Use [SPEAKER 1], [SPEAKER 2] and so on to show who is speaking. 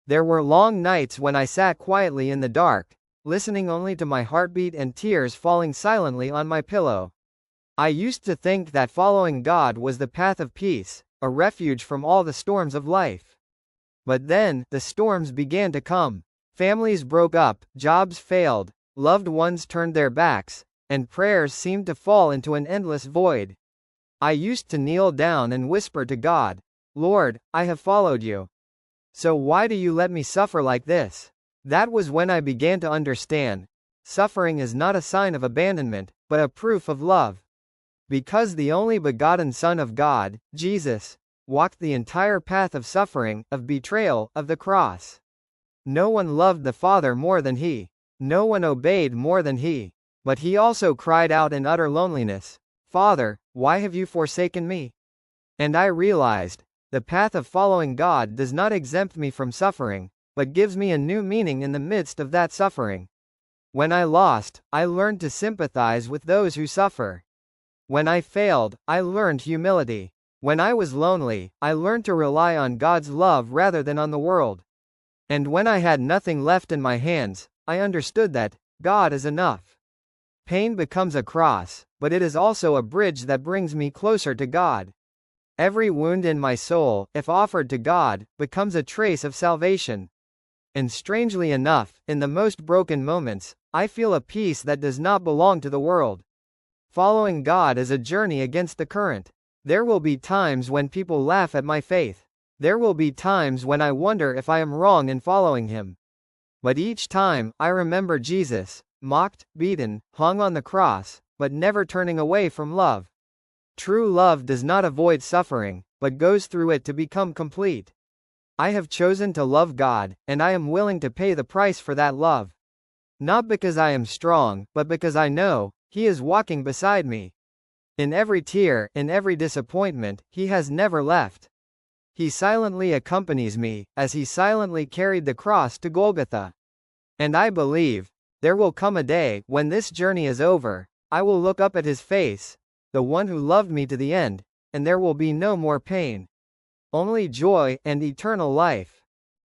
[SPEAKER 1] There were long nights when I sat quietly in the dark, listening only to my heartbeat and tears falling silently on my pillow. I used to think that following God was the path of peace, a refuge from all the storms of life. But then, the storms began to come. Families broke up, jobs failed, loved ones turned their backs, and prayers seemed to fall into an endless void. I used to kneel down and whisper to God, "Lord, I have followed you. So why do you let me suffer like this?" That was when I began to understand. Suffering is not a sign of abandonment, but a proof of love. Because the only begotten Son of God, Jesus, walked the entire path of suffering, of betrayal, of the cross. No one loved the Father more than he. No one obeyed more than he. But he also cried out in utter loneliness, "Father, why have you forsaken me?" And I realized, the path of following God does not exempt me from suffering, but gives me a new meaning in the midst of that suffering. When I lost, I learned to sympathize with those who suffer. When I failed, I learned humility. When I was lonely, I learned to rely on God's love rather than on the world. And when I had nothing left in my hands, I understood that God is enough. Pain becomes a cross, but it is also a bridge that brings me closer to God. Every wound in my soul, if offered to God, becomes a trace of salvation. And strangely enough, in the most broken moments, I feel a peace that does not belong to the world. Following God is a journey against the current. There will be times when people laugh at my faith. There will be times when I wonder if I am wrong in following Him. But each time, I remember Jesus, mocked, beaten, hung on the cross, but never turning away from love. True love does not avoid suffering, but goes through it to become complete. I have chosen to love God, and I am willing to pay the price for that love. Not because I am strong, but because I know He is walking beside me. In every tear, in every disappointment, He has never left. He silently accompanies me, as He silently carried the cross to Golgotha. And I believe, there will come a day, when this journey is over, I will look up at His face, the one who loved me to the end, and there will be no more pain. Only joy and eternal life.